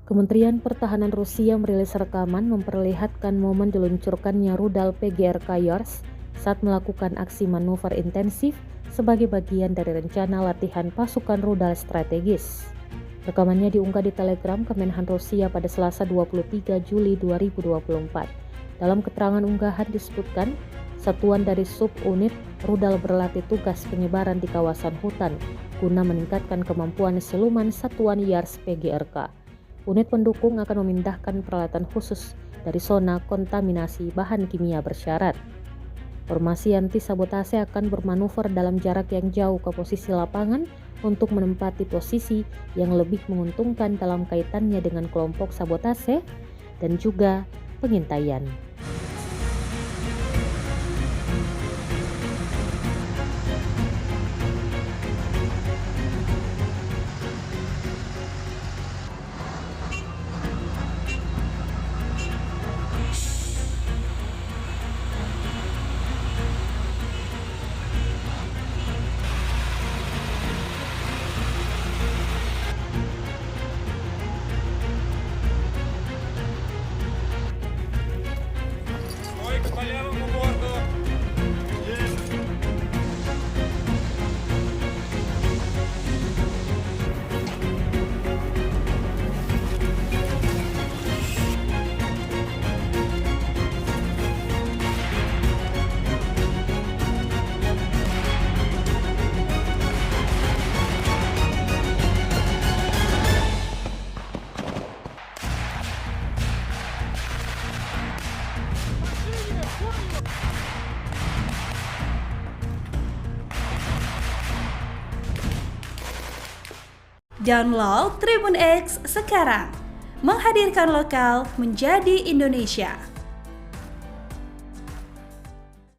Kementerian Pertahanan Rusia merilis rekaman memperlihatkan momen diluncurkannya rudal PGRK Yars saat melakukan aksi manuver intensif sebagai bagian dari rencana latihan pasukan rudal strategis. Rekamannya diunggah di Telegram Kemenhan Rusia pada Selasa 23 Juli 2024. Dalam keterangan unggahan disebutkan, satuan dari subunit rudal berlatih tugas penyebaran di kawasan hutan guna meningkatkan kemampuan siluman satuan Yars PGRK. Unit pendukung akan memindahkan peralatan khusus dari zona kontaminasi bahan kimia bersyarat. Formasi anti-sabotase akan bermanuver dalam jarak yang jauh ke posisi lapangan untuk menempati posisi yang lebih menguntungkan dalam kaitannya dengan kelompok sabotase dan juga pengintaian. Стойка по левому борту. Есть. Download Tribun X sekarang, menghadirkan lokal menjadi Indonesia.